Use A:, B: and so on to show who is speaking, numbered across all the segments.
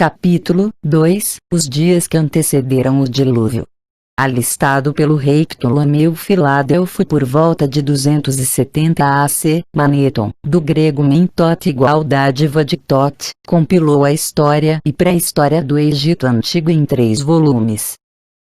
A: Capítulo 2 Os dias que antecederam o dilúvio. Alistado pelo rei Ptolomeu Filadelfo por volta de 270 AC, Maneton, do grego mentot igual dádiva de tot, compilou a história e pré-história do Egito Antigo em 3 volumes.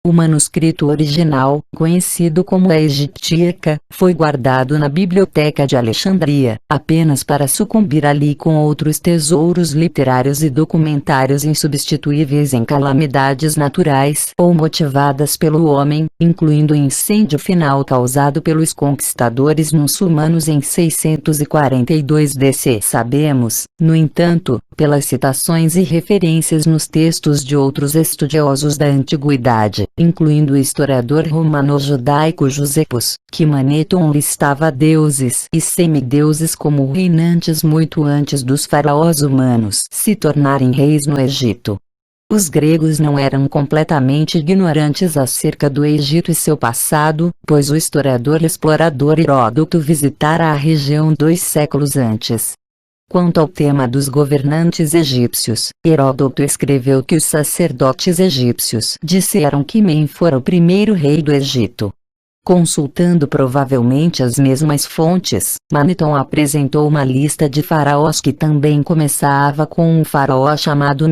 A: O manuscrito original, conhecido como a Egiptíaca, foi guardado na Biblioteca de Alexandria, apenas para sucumbir ali com outros tesouros literários e documentários insubstituíveis em calamidades naturais ou motivadas pelo homem, incluindo o incêndio final causado pelos conquistadores muçulmanos em 642 DC. Sabemos, no entanto, pelas citações e referências nos textos de outros estudiosos da antiguidade, incluindo o historiador romano-judaico Josefos, que Maneton listava deuses e semideuses como reinantes muito antes dos faraós humanos se tornarem reis no Egito. Os gregos não eram completamente ignorantes acerca do Egito e seu passado, pois o historiador explorador Heródoto visitara a região 2 séculos antes. Quanto ao tema dos governantes egípcios, Heródoto escreveu que os sacerdotes egípcios disseram que Men fora o primeiro rei do Egito. Consultando provavelmente as mesmas fontes, Maneton apresentou uma lista de faraós que também começava com um faraó chamado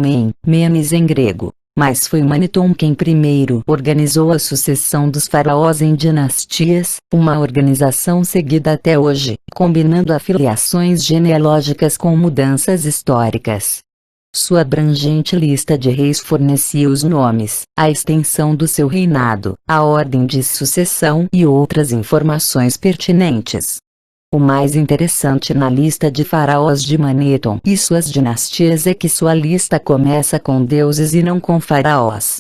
A: Menes em grego. Mas foi Maneton quem primeiro organizou a sucessão dos faraós em dinastias, uma organização seguida até hoje, combinando afiliações genealógicas com mudanças históricas. Sua abrangente lista de reis fornecia os nomes, a extensão do seu reinado, a ordem de sucessão e outras informações pertinentes. O mais interessante na lista de faraós de Maneton e suas dinastias é que sua lista começa com deuses e não com faraós.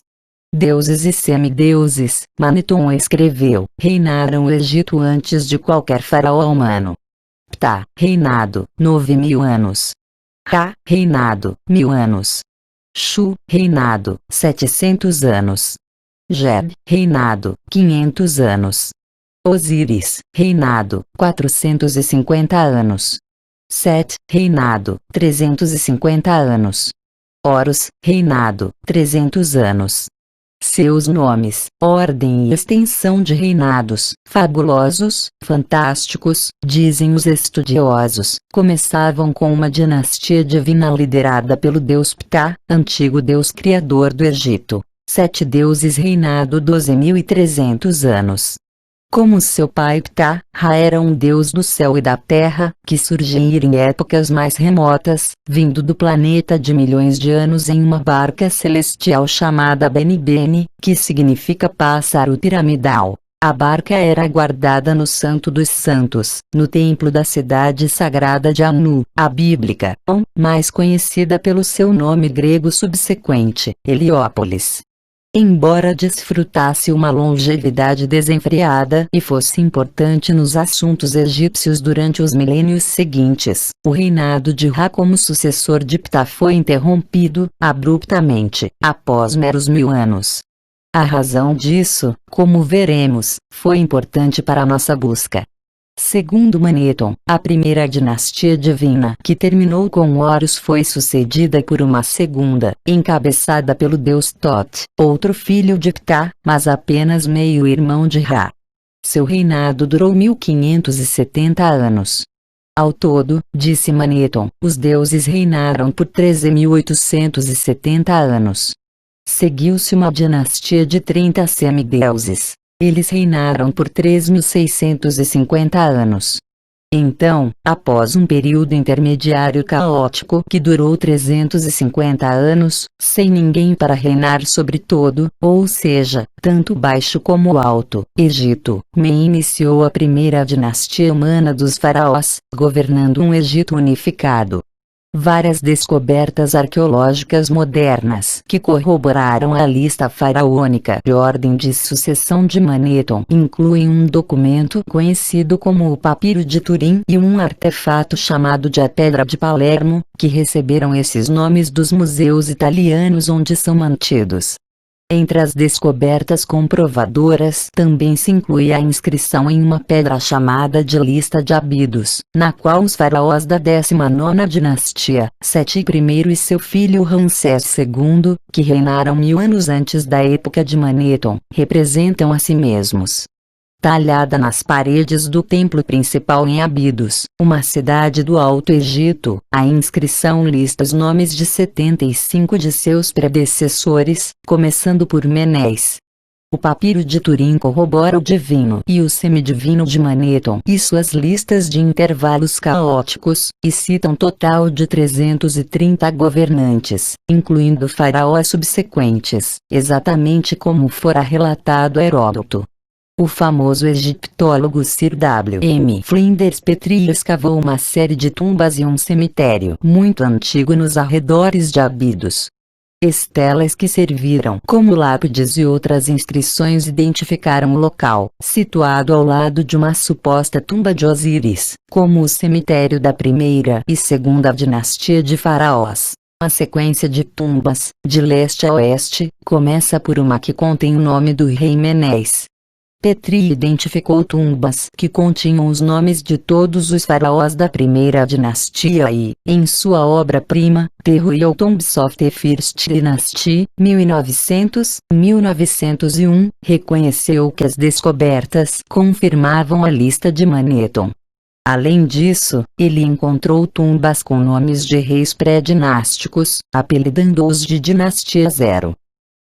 A: Deuses e semideuses, Maneton escreveu, reinaram o Egito antes de qualquer faraó humano. Ptah, reinado, 9.000 anos. Ra, reinado, 1.000 anos. Shu, reinado, 700 anos. Geb, reinado, 500 anos. Osíris, reinado, 450 anos. Set, reinado, 350 anos. Horus, reinado, 300 anos. Seus nomes, ordem e extensão de reinados, fabulosos, fantásticos, dizem os estudiosos, começavam com uma dinastia divina liderada pelo deus Ptah, antigo deus criador do Egito. 7 deuses reinado 12.300 anos. Como seu pai Ptah, Ra era um deus do céu e da terra, que surgira em épocas mais remotas, vindo do planeta de milhões de anos em uma barca celestial chamada Beni Beni, que significa pássaro piramidal. A barca era guardada no Santo dos Santos, no templo da cidade sagrada de Anu, a bíblica, mais conhecida pelo seu nome grego subsequente, Heliópolis. Embora desfrutasse uma longevidade desenfreada e fosse importante nos assuntos egípcios durante os milênios seguintes, o reinado de Ra como sucessor de Ptah foi interrompido, abruptamente, após meros 1.000 anos. A razão disso, como veremos, foi importante para a nossa busca. Segundo Maneton, a primeira dinastia divina que terminou com Horus foi sucedida por uma segunda, encabeçada pelo deus Tot, outro filho de Ptah, mas apenas meio-irmão de Ra. Seu reinado durou 1.570 anos. Ao todo, disse Maneton, os deuses reinaram por 13.870 anos. Seguiu-se uma dinastia de 30 semideuses. Eles reinaram por 3.650 anos. Então, após um período intermediário caótico que durou 350 anos, sem ninguém para reinar sobre todo, ou seja, tanto baixo como alto, Egito, Men iniciou a primeira dinastia humana dos faraós, governando um Egito unificado. Várias descobertas arqueológicas modernas que corroboraram a lista faraônica de ordem de sucessão de Maneton incluem um documento conhecido como o Papiro de Turim e um artefato chamado de a Pedra de Palermo, que receberam esses nomes dos museus italianos onde são mantidos. Entre as descobertas comprovadoras também se inclui a inscrição em uma pedra chamada de Lista de Abidos, na qual os faraós da 19ª dinastia, Seti I e seu filho Ramsés II, que reinaram 1000 anos antes da época de Maneton, representam a si mesmos. Talhada nas paredes do templo principal em Abidos, uma cidade do Alto Egito, a inscrição lista os nomes de 75 de seus predecessores, começando por Menés. O papiro de Turim corrobora o divino e o semidivino de Maneton e suas listas de intervalos caóticos, e cita um total de 330 governantes, incluindo faraós subsequentes, exatamente como fora relatado a Heródoto. O famoso egiptólogo Sir W. M. Flinders Petrie escavou uma série de tumbas e um cemitério muito antigo nos arredores de Abidos. Estelas que serviram como lápides e outras inscrições identificaram o local, situado ao lado de uma suposta tumba de Osíris, como o cemitério da primeira e segunda dinastia de faraós. A sequência de tumbas, de leste a oeste, começa por uma que contém o nome do rei Menés. Petrie identificou tumbas que continham os nomes de todos os faraós da primeira dinastia e, em sua obra-prima, The Royal Tombs of the First Dynasty, 1900-1901, reconheceu que as descobertas confirmavam a lista de Maneton. Além disso, ele encontrou tumbas com nomes de reis pré-dinásticos, apelidando-os de Dinastia Zero.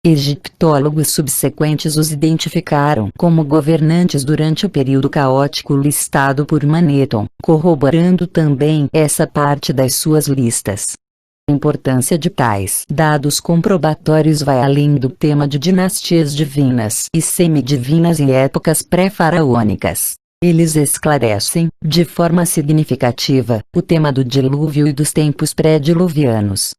A: Egiptólogos subsequentes os identificaram como governantes durante o período caótico listado por Maneton, corroborando também essa parte das suas listas. A importância de tais dados comprobatórios vai além do tema de dinastias divinas e semidivinas em épocas pré-faraônicas. Eles esclarecem, de forma significativa, o tema do dilúvio e dos tempos pré-diluvianos.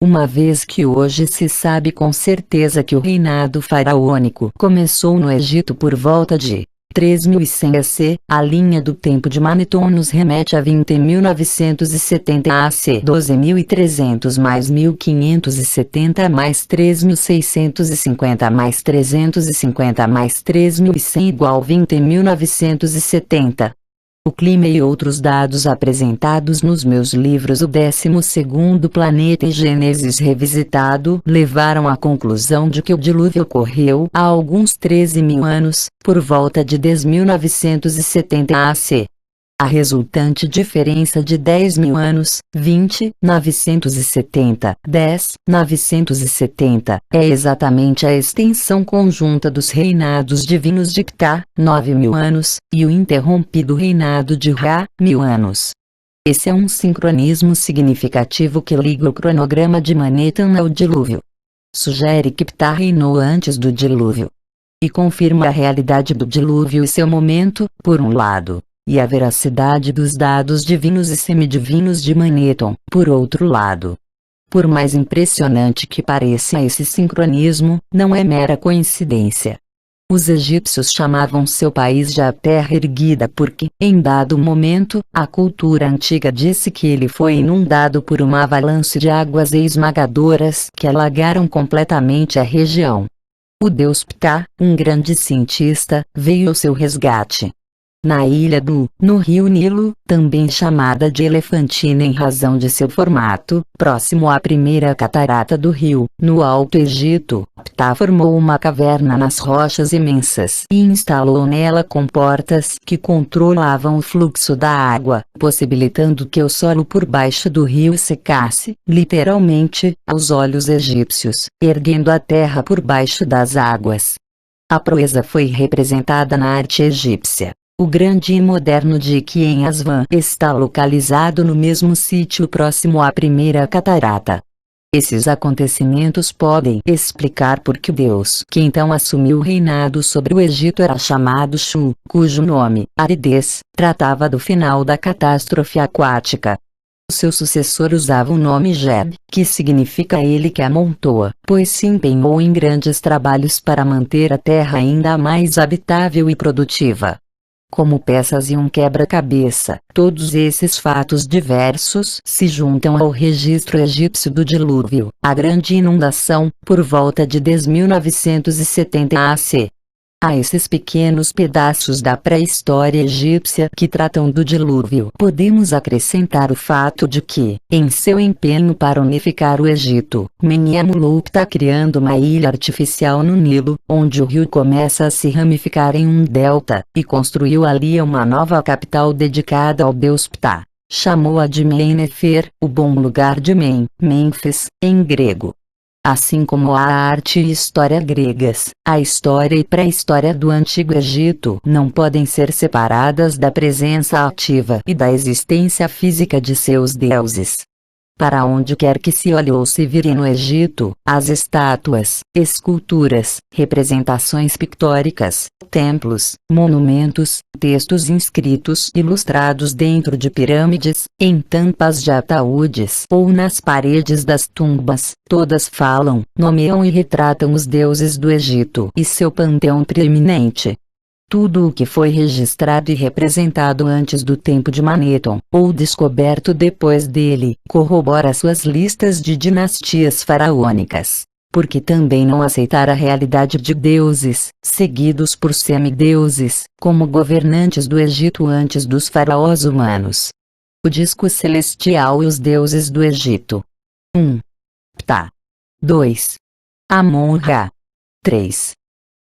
A: Uma vez que hoje se sabe com certeza que o reinado faraônico começou no Egito por volta de 3100 AC, a linha do tempo de Maneton nos remete a 20.970 AC, 12.300 mais 1570 mais 3.650 mais 350 mais 3.100 igual 20.970. O clima e outros dados apresentados nos meus livros O 12º Planeta e Gênesis Revisitado levaram à conclusão de que o dilúvio ocorreu há alguns 13.000 anos, por volta de 10.970 AC. A resultante diferença de 10.000 anos, 10.970, é exatamente a extensão conjunta dos reinados divinos de Ptah, 9.000 anos, e o interrompido reinado de Ra, 1.000 anos. Esse é um sincronismo significativo que liga o cronograma de Maneton ao dilúvio. Sugere que Ptah reinou antes do dilúvio. E confirma a realidade do dilúvio e seu momento, por um lado, e a veracidade dos dados divinos e semidivinos de Maneton, por outro lado. Por mais impressionante que pareça esse sincronismo, não é mera coincidência. Os egípcios chamavam seu país de a Terra Erguida porque, em dado momento, a cultura antiga disse que ele foi inundado por uma avalanche de águas esmagadoras que alagaram completamente a região. O deus Ptah, um grande cientista, veio ao seu resgate. Na ilha no rio Nilo, também chamada de Elefantina em razão de seu formato, próximo à primeira catarata do rio, no Alto Egito, Ptah formou uma caverna nas rochas imensas e instalou nela comportas que controlavam o fluxo da água, possibilitando que o solo por baixo do rio secasse, literalmente, aos olhos egípcios, erguendo a terra por baixo das águas. A proeza foi representada na arte egípcia. O grande e moderno dique em Aswan está localizado no mesmo sítio próximo à primeira catarata. Esses acontecimentos podem explicar por que o deus que então assumiu o reinado sobre o Egito era chamado Shu, cujo nome, aridez, tratava do final da catástrofe aquática. O seu sucessor usava o nome Geb, que significa ele que amontoa, pois se empenhou em grandes trabalhos para manter a terra ainda mais habitável e produtiva. como peças em um quebra-cabeça. Todos esses fatos diversos se juntam ao registro egípcio do dilúvio, a grande inundação, por volta de 10.970 AC. A esses pequenos pedaços da pré-história egípcia que tratam do dilúvio, podemos acrescentar o fato de que, em seu empenho para unificar o Egito, Menhemuluk está criando uma ilha artificial no Nilo, onde o rio começa a se ramificar em um delta, e construiu ali uma nova capital dedicada ao deus Ptah. Chamou-a de Men-Nefer, o bom lugar de Mênfis, em grego. Assim como a arte e história gregas, a história e pré-história do Antigo Egito não podem ser separadas da presença ativa e da existência física de seus deuses. Para onde quer que se olhe ou se vire no Egito, as estátuas, esculturas, representações pictóricas, templos, monumentos, textos inscritos ilustrados dentro de pirâmides, em tampas de ataúdes ou nas paredes das tumbas, todas falam, nomeiam e retratam os deuses do Egito e seu panteão preeminente. Tudo o que foi registrado e representado antes do tempo de Maneton, ou descoberto depois dele, corrobora suas listas de dinastias faraônicas. Porque também não aceitar a realidade de deuses, seguidos por semideuses, como governantes do Egito antes dos faraós humanos? O disco celestial e os deuses do Egito. 1. Ptah. 2. Amon-Ra. 3.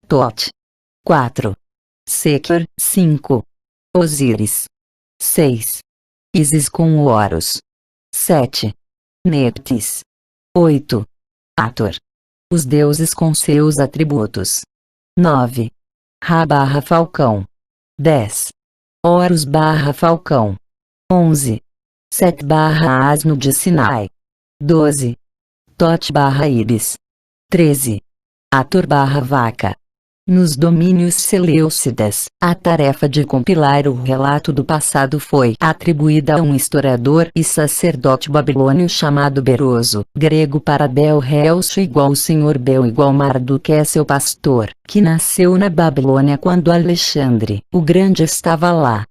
A: Tot. 4. Seker. 5. Osíris. 6. Ísis com o Horus. 7. Neftis. 8. Hathor. Os deuses com seus atributos. 9. Ra/Falcão. 10. Horus/Falcão. 11. Set/Asno de Sinai. 12. Tot/Ibis. 13. Hathor/Vaca. Nos domínios seleucidas, a tarefa de compilar o relato do passado foi atribuída a um historiador e sacerdote babilônio chamado Beroso, grego para Bel-Helso igual Senhor Bel igual Marduk é seu pastor, que nasceu na Babilônia quando Alexandre, o Grande estava lá.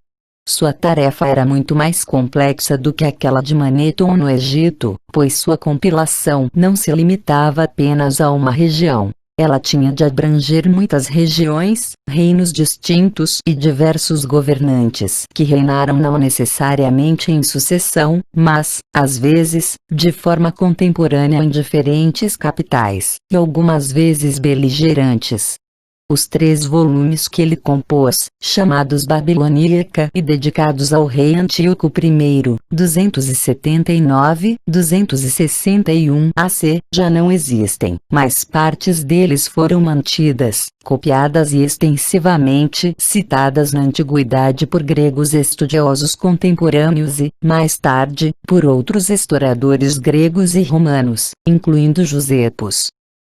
A: Sua tarefa era muito mais complexa do que aquela de Maneton no Egito, pois sua compilação não se limitava apenas a uma região. Ela tinha de abranger muitas regiões, reinos distintos e diversos governantes que reinaram não necessariamente em sucessão, mas, às vezes, de forma contemporânea em diferentes capitais, e algumas vezes beligerantes. Os 3 volumes que ele compôs, chamados Babiloníaca e dedicados ao rei Antíoco I, 269-261 AC, já não existem, mas partes deles foram mantidas, copiadas e extensivamente citadas na antiguidade por gregos estudiosos contemporâneos e, mais tarde, por outros historiadores gregos e romanos, incluindo Josepos.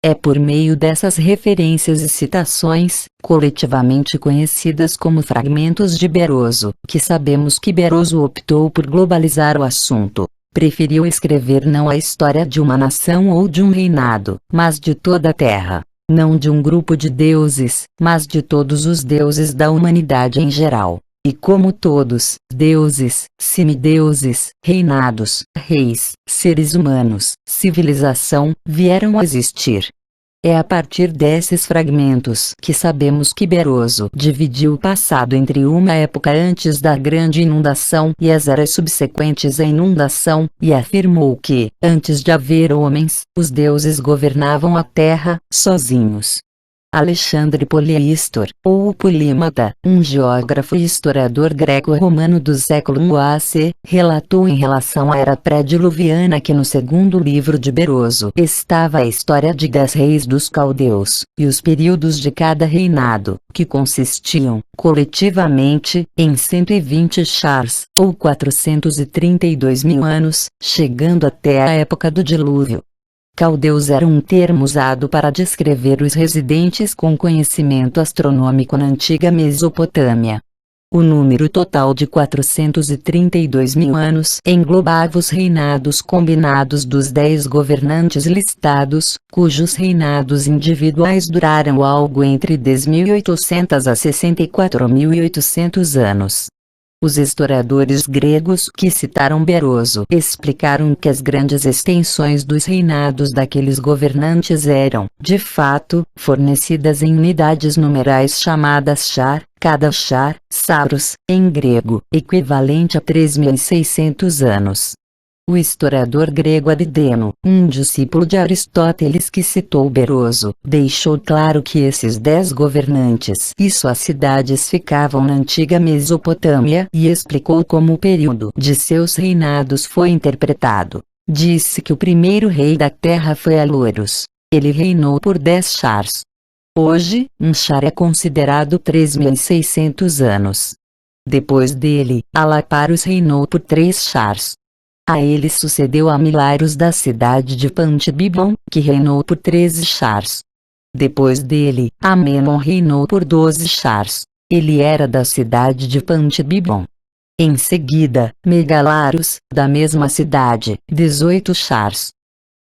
A: É por meio dessas referências e citações, coletivamente conhecidas como fragmentos de Beroso, que sabemos que Beroso optou por globalizar o assunto. Preferiu escrever não a história de uma nação ou de um reinado, mas de toda a terra. Não de um grupo de deuses, mas de todos os deuses da humanidade em geral. E como todos, deuses, semideuses, reinados, reis, seres humanos, civilização, vieram a existir. É a partir desses fragmentos que sabemos que Beroso dividiu o passado entre uma época antes da grande inundação e as eras subsequentes à inundação, e afirmou que, antes de haver homens, os deuses governavam a terra, sozinhos. Alexandre Poliístor, ou Polímata, um geógrafo e historiador greco-romano do século I AC, relatou em relação à era pré-diluviana que no segundo livro de Beroso estava a história de 10 reis dos caldeus, e os períodos de cada reinado, que consistiam, coletivamente, em 120 chars, ou 432 mil anos, chegando até a época do dilúvio. Caldeus era um termo usado para descrever os residentes com conhecimento astronômico na antiga Mesopotâmia. O número total de 432 mil anos englobava os reinados combinados dos 10 governantes listados, cujos reinados individuais duraram algo entre 10.800 a 64.800 anos. Os historiadores gregos que citaram Beroso explicaram que as grandes extensões dos reinados daqueles governantes eram, de fato, fornecidas em unidades numerais chamadas char, cada char, saros, em grego, equivalente a 3.600 anos. O historiador grego Arideno, um discípulo de Aristóteles que citou Beroso, deixou claro que esses 10 governantes e suas cidades ficavam na antiga Mesopotâmia e explicou como o período de seus reinados foi interpretado. Disse que o primeiro rei da terra foi Aloros. Ele reinou por 10 chars. Hoje, um char é considerado 3.600 anos. Depois dele, Alaparos reinou por 3 chars. A ele sucedeu Amilaros da cidade de Pantibibon, que reinou por 13 chars. Depois dele, Amenon reinou por 12 chars. Ele era da cidade de Pantibibon. Em seguida, Megalaros, da mesma cidade, 18 chars.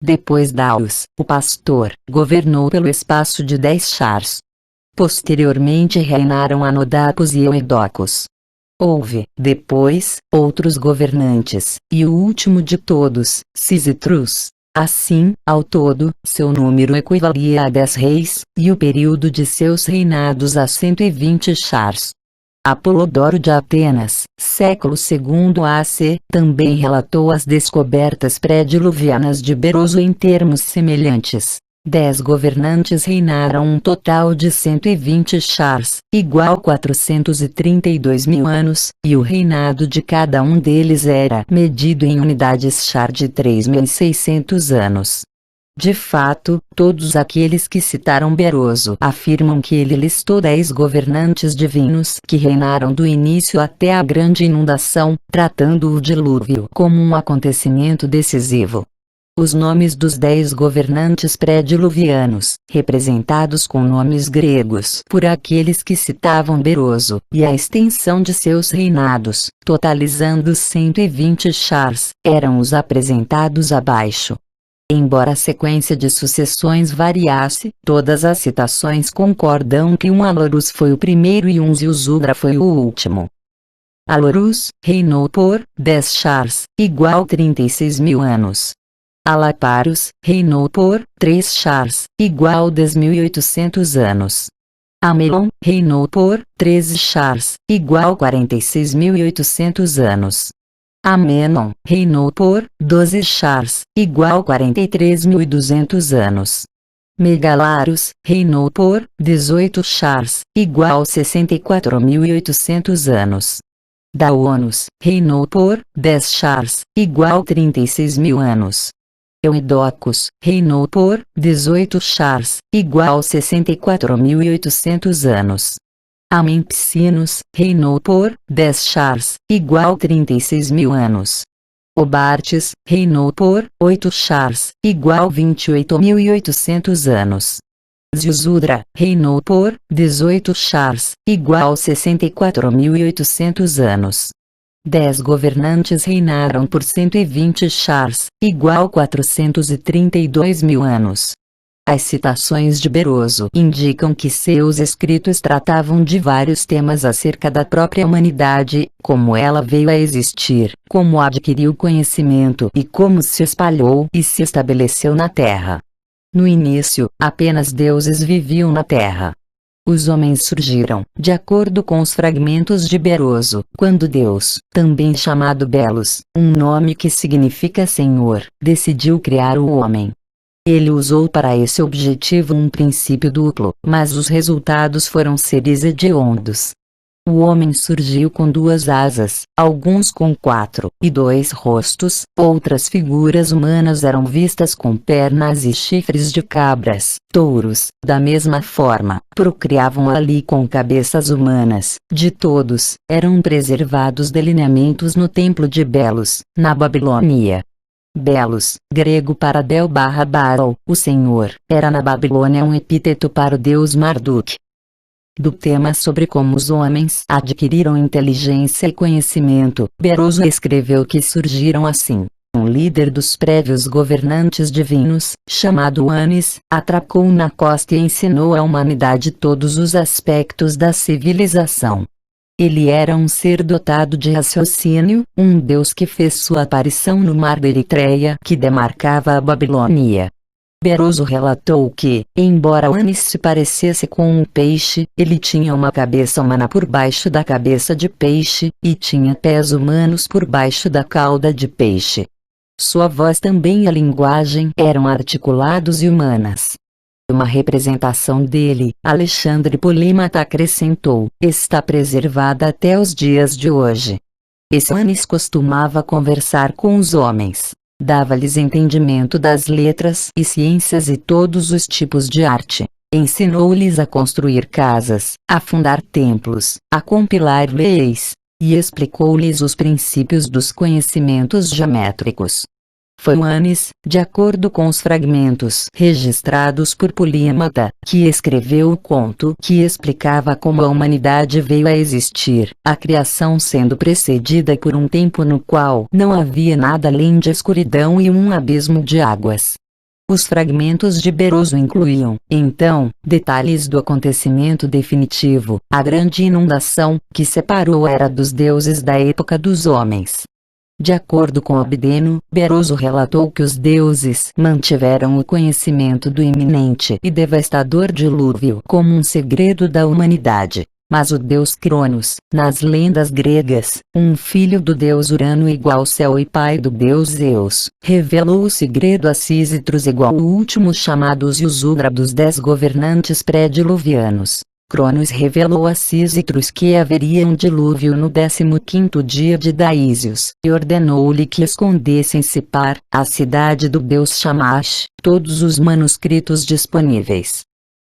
A: Depois Daus, o pastor, governou pelo espaço de 10 chars. Posteriormente reinaram Anodacos e Eudocos. Houve, depois, outros governantes, e o último de todos, Cisitrus. Assim, ao todo, seu número equivalia a 10 reis, e o período de seus reinados a 120 chars. Apolodoro de Atenas, século II AC, também relatou as descobertas pré-diluvianas de Beroso em termos semelhantes. 10 governantes reinaram um total de 120 chars, igual 432 mil anos, e o reinado de cada um deles era medido em unidades char de 3.600 anos. De fato, todos aqueles que citaram Beroso afirmam que ele listou 10 governantes divinos que reinaram do início até a grande inundação, tratando o dilúvio como um acontecimento decisivo. Os nomes dos 10 governantes pré-diluvianos, representados com nomes gregos por aqueles que citavam Beroso, e a extensão de seus reinados, totalizando 120 chars, eram os apresentados abaixo. Embora a sequência de sucessões variasse, todas as citações concordam que um Alorus foi o primeiro e um Ziusudra foi o último. Alorus reinou por 10 chars, igual 36 mil anos. Alaparos reinou por 3 chars, igual 10.800 anos. Amelon reinou por 13 chars, igual 46.800 anos. Amenon reinou por 12 chars, igual 43.200 anos. Megalaros reinou por 18 chars, igual 64.800 anos. Daonos reinou por 10 chars, igual 36 mil anos. Eudocos reinou por 18 chars, igual 64.800 anos. Amempsinos reinou por 10 chars, igual 36 mil anos. Obartes reinou por 8 chars, igual 28.800 anos. Ziusudra reinou por 18 chars, igual 64.800 anos. 10 governantes reinaram por 120 chars, igual 432 mil anos. As citações de Beroso indicam que seus escritos tratavam de vários temas acerca da própria humanidade, como ela veio a existir, como adquiriu conhecimento e como se espalhou e se estabeleceu na Terra. No início, apenas deuses viviam na Terra. Os homens surgiram, de acordo com os fragmentos de Beroso, quando Deus, também chamado Belos, um nome que significa Senhor, decidiu criar o homem. Ele usou para esse objetivo um princípio duplo, mas os resultados foram seres hediondos. O homem surgiu com 2 asas, alguns com 4, e 2 rostos, outras figuras humanas eram vistas com pernas e chifres de cabras, touros, da mesma forma, procriavam ali com cabeças humanas. De todos, eram preservados delineamentos no templo de Belos, na Babilônia. Belos, grego para Bel/Baal, o Senhor, era na Babilônia um epíteto para o deus Marduk. Do tema sobre como os homens adquiriram inteligência e conhecimento, Beroso escreveu que surgiram assim. Um líder dos prévios governantes divinos, chamado Anis, atracou na costa e ensinou à humanidade todos os aspectos da civilização. Ele era um ser dotado de raciocínio, um deus que fez sua aparição no mar da Eritreia que demarcava a Babilônia. Beroso relatou que, embora Anis se parecesse com um peixe, ele tinha uma cabeça humana por baixo da cabeça de peixe, e tinha pés humanos por baixo da cauda de peixe. Sua voz também e a linguagem eram articulados e humanas. Uma representação dele, Alexandre Polímata acrescentou, está preservada até os dias de hoje. Esse Anis costumava conversar com os homens. Dava-lhes entendimento das letras e ciências e todos os tipos de arte. Ensinou-lhes a construir casas, a fundar templos, a compilar leis, e explicou-lhes os princípios dos conhecimentos geométricos. Foi Anis, de acordo com os fragmentos registrados por Polímata, que escreveu o conto que explicava como a humanidade veio a existir, a criação sendo precedida por um tempo no qual não havia nada além de escuridão e um abismo de águas. Os fragmentos de Beroso incluíam, então, detalhes do acontecimento definitivo, a grande inundação, que separou a era dos deuses da época dos homens. De acordo com Abdeno, Beroso relatou que os deuses mantiveram o conhecimento do iminente e devastador dilúvio como um segredo da humanidade. Mas o deus Cronos, nas lendas gregas, um filho do deus Urano igual Céu e pai do deus Zeus, revelou o segredo a Císitros igual o último chamado Ziusudra dos 10 governantes pré-diluvianos. Cronos revelou a Císitros que haveria um dilúvio no 15º dia de Daísios, e ordenou-lhe que escondesse em Sipar, a cidade do deus Shamash, todos os manuscritos disponíveis.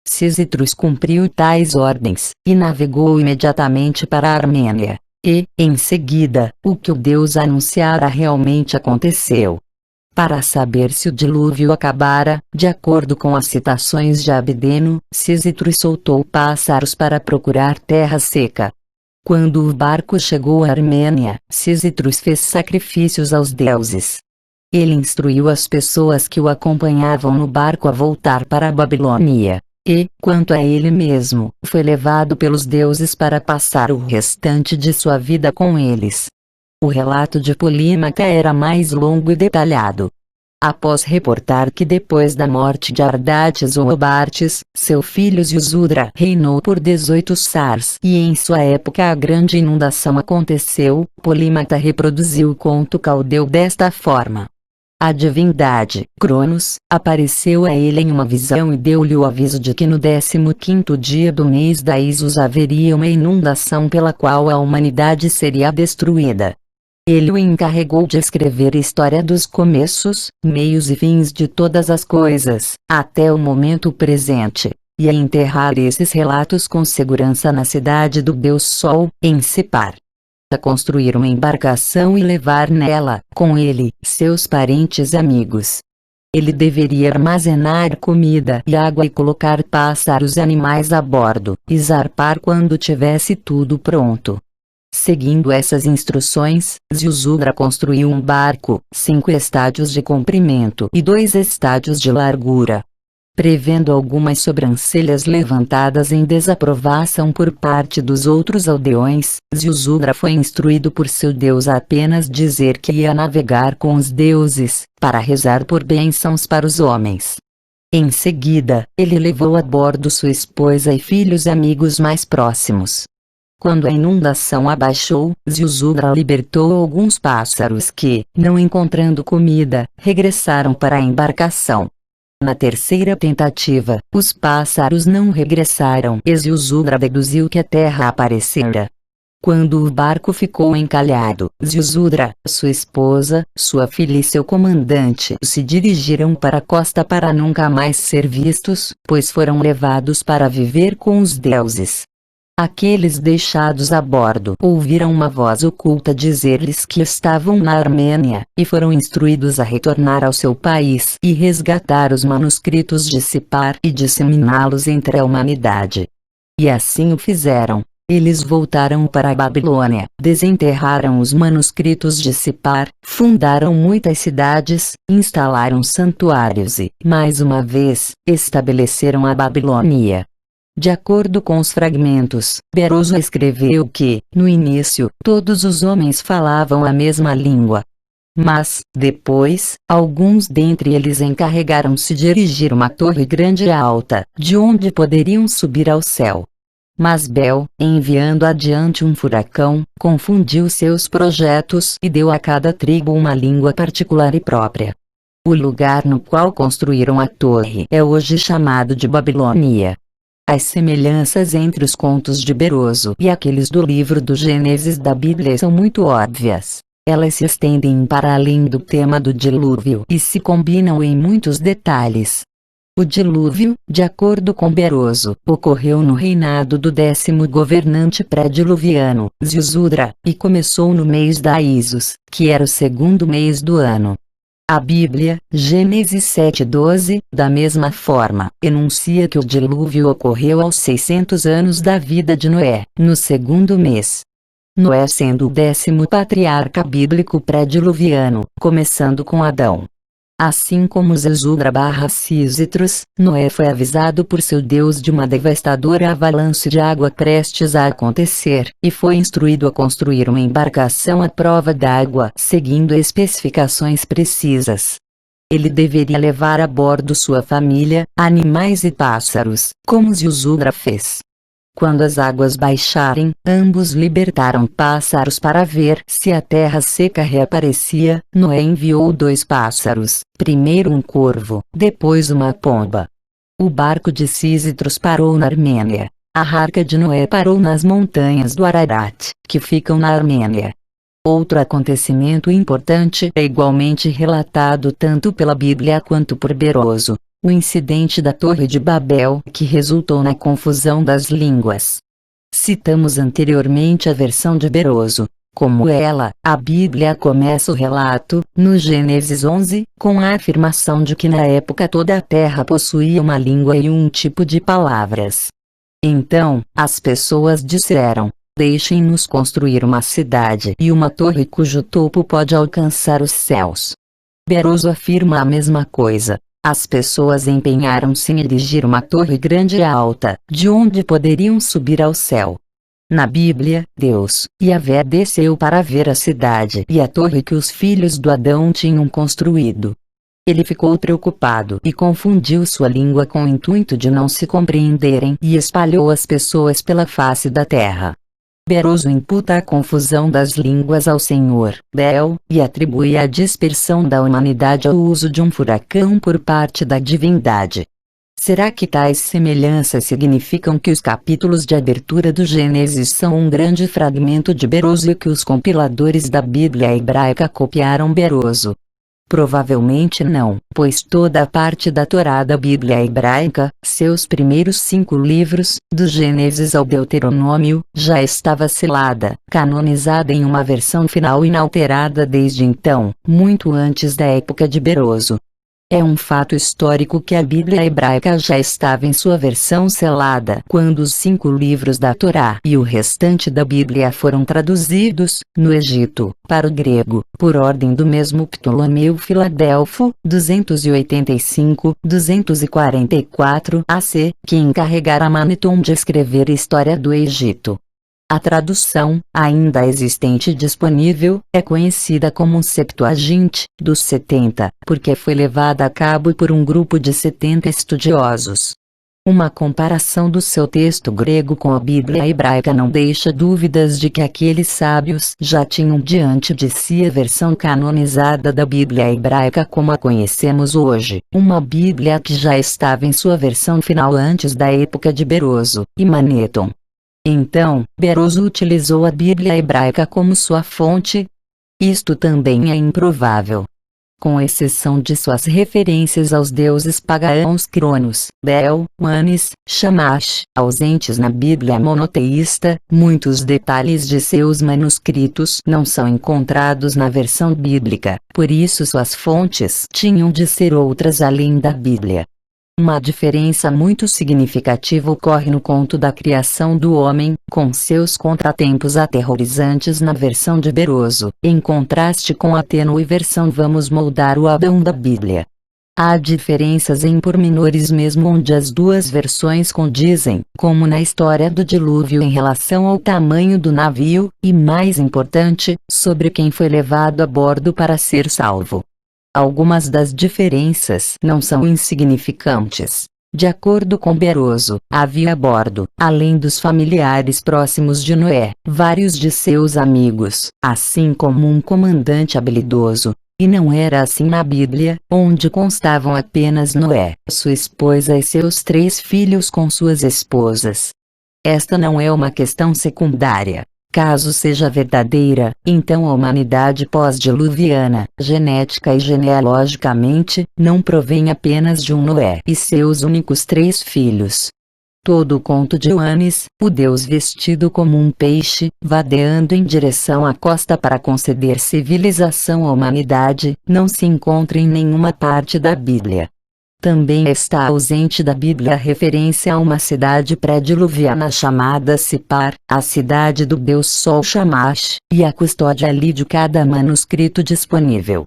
A: Císitros cumpriu tais ordens, e navegou imediatamente para a Armênia. E, em seguida, o que o deus anunciara realmente aconteceu. Para saber se o dilúvio acabara, de acordo com as citações de Abdeno, Císitros soltou pássaros para procurar terra seca. Quando o barco chegou à Armênia, Císitros fez sacrifícios aos deuses. Ele instruiu as pessoas que o acompanhavam no barco a voltar para a Babilônia. E, quanto a ele mesmo, foi levado pelos deuses para passar o restante de sua vida com eles. O relato de Polímata era mais longo e detalhado. Após reportar que depois da morte de Ardates ou Obartes, seu filho Ziusudra reinou por 18 sars e em sua época a grande inundação aconteceu, Polímata reproduziu o conto caldeu desta forma. A divindade, Cronos, apareceu a ele em uma visão e deu-lhe o aviso de que no 15º dia do mês Daísios haveria uma inundação pela qual a humanidade seria destruída. Ele o encarregou de escrever a história dos começos, meios e fins de todas as coisas, até o momento presente, e a enterrar esses relatos com segurança na cidade do Deus Sol, em Sipar. A construir uma embarcação e levar nela, com ele, seus parentes e amigos. Ele deveria armazenar comida e água e colocar pássaros e animais a bordo, e zarpar quando tivesse tudo pronto. Seguindo essas instruções, Ziusudra construiu um barco, 5 estádios de comprimento e 2 estádios de largura. Prevendo algumas sobrancelhas levantadas em desaprovação por parte dos outros aldeões, Ziusudra foi instruído por seu deus a apenas dizer que ia navegar com os deuses, para rezar por bênçãos para os homens. Em seguida, ele levou a bordo sua esposa e filhos e amigos mais próximos. Quando a inundação abaixou, Ziusudra libertou alguns pássaros que, não encontrando comida, regressaram para a embarcação. Na terceira tentativa, os pássaros não regressaram e Ziusudra deduziu que a terra aparecera. Quando o barco ficou encalhado, Ziusudra, sua esposa, sua filha e seu comandante se dirigiram para a costa para nunca mais ser vistos, pois foram levados para viver com os deuses. Aqueles deixados a bordo ouviram uma voz oculta dizer-lhes que estavam na Armênia, e foram instruídos a retornar ao seu país e resgatar os manuscritos de Sipar e disseminá-los entre a humanidade. E assim o fizeram. Eles voltaram para a Babilônia, desenterraram os manuscritos de Sipar, fundaram muitas cidades, instalaram santuários e, mais uma vez, estabeleceram a Babilônia. De acordo com os fragmentos, Beroso escreveu que, no início, todos os homens falavam a mesma língua. Mas, depois, alguns dentre eles encarregaram-se de erigir uma torre grande e alta, de onde poderiam subir ao céu. Mas Bel, enviando adiante um furacão, confundiu seus projetos e deu a cada tribo uma língua particular e própria. O lugar no qual construíram a torre é hoje chamado de Babilônia. As semelhanças entre os contos de Beroso e aqueles do livro do Gênesis da Bíblia são muito óbvias. Elas se estendem para além do tema do dilúvio e se combinam em muitos detalhes. O dilúvio, de acordo com Beroso, ocorreu no reinado do 10º governante pré-diluviano, Ziusudra, e começou no mês da Isos, que era o segundo mês do ano. A Bíblia, Gênesis 7:12, da mesma forma, enuncia que o dilúvio ocorreu aos 600 anos da vida de Noé, no segundo mês. Noé sendo o 10º patriarca bíblico pré-diluviano, começando com Adão. Assim como Ziusudra/Císitros, Noé foi avisado por seu Deus de uma devastadora avalanche de água prestes a acontecer, e foi instruído a construir uma embarcação à prova d'água, seguindo especificações precisas. Ele deveria levar a bordo sua família, animais e pássaros, como Ziusudra fez. Quando as águas baixarem, ambos libertaram pássaros para ver se a terra seca reaparecia. Noé enviou 2 pássaros, primeiro um corvo, depois uma pomba. O barco de Císitros parou na Armênia. A arca de Noé parou nas montanhas do Ararat, que ficam na Armênia. Outro acontecimento importante é igualmente relatado tanto pela Bíblia quanto por Beroso. O incidente da Torre de Babel, que resultou na confusão das línguas. Citamos anteriormente a versão de Beroso. Como ela, a Bíblia começa o relato, no Gênesis 11, com a afirmação de que na época toda a terra possuía uma língua e um tipo de palavras. Então, as pessoas disseram: deixem-nos construir uma cidade e uma torre cujo topo pode alcançar os céus. Beroso afirma a mesma coisa. As pessoas empenharam-se em erigir uma torre grande e alta, de onde poderiam subir ao céu. Na Bíblia, Deus, Yahvé, desceu para ver a cidade e a torre que os filhos do Adão tinham construído. Ele ficou preocupado e confundiu sua língua com o intuito de não se compreenderem e espalhou as pessoas pela face da terra. Beroso imputa a confusão das línguas ao Senhor, Bel, e atribui a dispersão da humanidade ao uso de um furacão por parte da divindade. Será que tais semelhanças significam que os capítulos de abertura do Gênesis são um grande fragmento de Beroso e que os compiladores da Bíblia hebraica copiaram Beroso? Provavelmente não, pois toda a parte da Torá da Bíblia hebraica, seus primeiros 5 livros, do Gênesis ao Deuteronômio, já estava selada, canonizada em uma versão final inalterada desde então, muito antes da época de Beroso. É um fato histórico que a Bíblia hebraica já estava em sua versão selada quando os 5 livros da Torá e o restante da Bíblia foram traduzidos, no Egito, para o grego, por ordem do mesmo Ptolomeu Filadelfo, 285-244 AC, que encarregara Maneton de escrever a História do Egito. A tradução, ainda existente e disponível, é conhecida como um Septuaginte, dos 70, porque foi levada a cabo por um grupo de 70 estudiosos. Uma comparação do seu texto grego com a Bíblia hebraica não deixa dúvidas de que aqueles sábios já tinham diante de si a versão canonizada da Bíblia hebraica como a conhecemos hoje, uma Bíblia que já estava em sua versão final antes da época de Beroso e Maneton. Então, Beroso utilizou a Bíblia hebraica como sua fonte? Isto também é improvável. Com exceção de suas referências aos deuses pagãos Cronos, Bel, Anis, Shamash, ausentes na Bíblia monoteísta, muitos detalhes de seus manuscritos não são encontrados na versão bíblica, por isso suas fontes tinham de ser outras além da Bíblia. Uma diferença muito significativa ocorre no conto da criação do homem, com seus contratempos aterrorizantes na versão de Beroso, em contraste com a tênue versão Vamos Moldar o Adão da Bíblia. Há diferenças em pormenores mesmo onde as duas versões condizem, como na história do dilúvio em relação ao tamanho do navio, e mais importante, sobre quem foi levado a bordo para ser salvo. Algumas das diferenças não são insignificantes. De acordo com Beroso, havia a bordo, além dos familiares próximos de Noé, vários de seus amigos, assim como um comandante habilidoso. E não era assim na Bíblia, onde constavam apenas Noé, sua esposa e seus 3 filhos com suas esposas. Esta não é uma questão secundária. Caso seja verdadeira, então a humanidade pós-diluviana, genética e genealogicamente, não provém apenas de um Noé e seus únicos 3 filhos. Todo o conto de Joanes, o Deus vestido como um peixe, vadeando em direção à costa para conceder civilização à humanidade, não se encontra em nenhuma parte da Bíblia. Também está ausente da Bíblia a referência a uma cidade pré-diluviana chamada Sipar, a cidade do deus Sol Shamash, e a custódia ali de cada manuscrito disponível.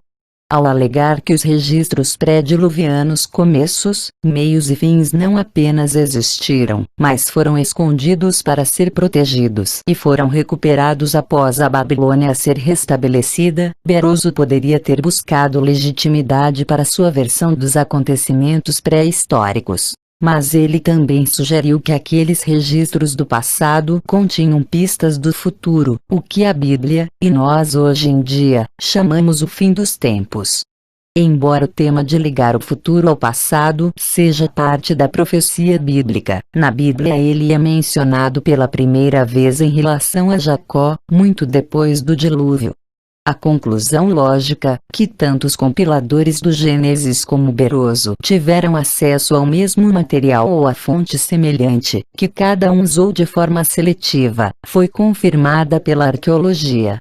A: Ao alegar que os registros pré-diluvianos começos, meios e fins não apenas existiram, mas foram escondidos para ser protegidos e foram recuperados após a Babilônia ser restabelecida, Beroso poderia ter buscado legitimidade para sua versão dos acontecimentos pré-históricos. Mas ele também sugeriu que aqueles registros do passado continham pistas do futuro, o que a Bíblia, e nós hoje em dia, chamamos o fim dos tempos. Embora o tema de ligar o futuro ao passado seja parte da profecia bíblica, na Bíblia ele é mencionado pela primeira vez em relação a Jacó, muito depois do dilúvio. A conclusão lógica, que tanto os compiladores do Gênesis como Beroso tiveram acesso ao mesmo material ou a fonte semelhante, que cada um usou de forma seletiva, foi confirmada pela arqueologia.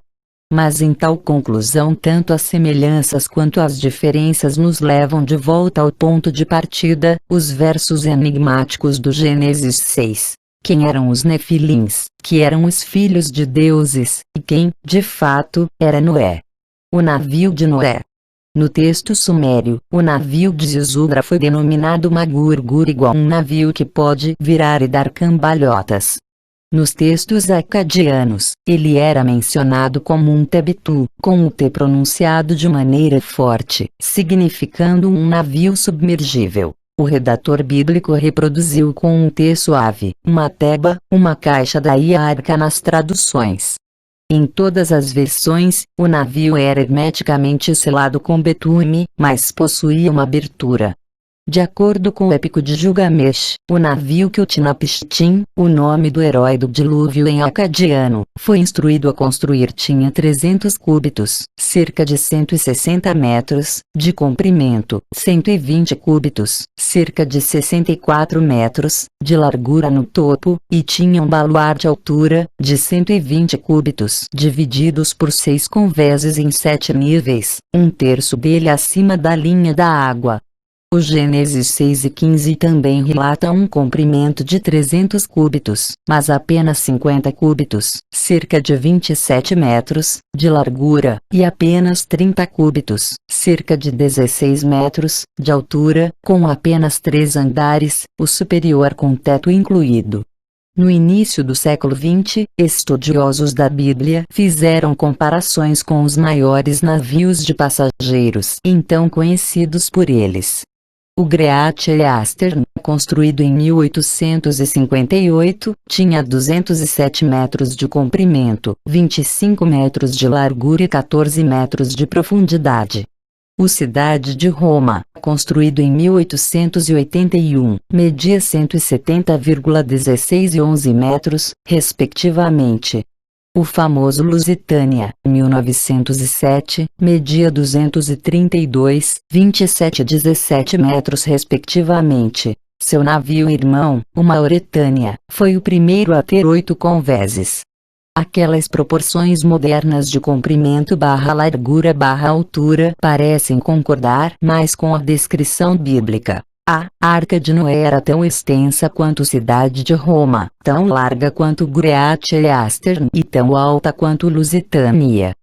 A: Mas em tal conclusão tanto as semelhanças quanto as diferenças nos levam de volta ao ponto de partida, os versos enigmáticos do Gênesis 6. Quem eram os Nefilins, que eram os filhos de deuses, e quem, de fato, era Noé? O navio de Noé. No texto sumério, o navio de Zizudra foi denominado Magur-gur igual um navio que pode virar e dar cambalhotas. Nos textos acadianos, ele era mencionado como um Tebitu, com o T pronunciado de maneira forte, significando um navio submergível. O redator bíblico reproduziu com um T suave, uma teba, uma caixa daí a arca nas traduções. Em todas as versões, o navio era hermeticamente selado com betume, mas possuía uma abertura. De acordo com o Épico de Gilgamesh, o navio que Utnapishtim, o nome do herói do dilúvio em acadiano, foi instruído a construir tinha 300 cúbitos, cerca de 160 metros, de comprimento, 120 cúbitos, cerca de 64 metros, de largura no topo, e tinha um baluarte altura, de 120 cúbitos, divididos por 6 convéses em 7 níveis, um terço dele acima da linha da água. O Gênesis 6 e 15 também relata um comprimento de 300 cúbitos, mas apenas 50 cúbitos, cerca de 27 metros, de largura, e apenas 30 cúbitos, cerca de 16 metros, de altura, com apenas 3 andares, o superior com teto incluído. No início do século XX, estudiosos da Bíblia fizeram comparações com os maiores navios de passageiros então conhecidos por eles. O Great Eastern, construído em 1858, tinha 207 metros de comprimento, 25 metros de largura e 14 metros de profundidade. O Cidade de Roma, construído em 1881, media 170,16 e 11 metros, respectivamente. O famoso Lusitânia, 1907, media 232,27 e 17 metros respectivamente. Seu navio irmão, o Mauretânia, foi o primeiro a ter 8 convéses. Aquelas proporções modernas de comprimento/largura/altura parecem concordar mais com a descrição bíblica. A Arca de Noé era tão extensa quanto a cidade de Roma, tão larga quanto Great Eastern e tão alta quanto Lusitânia.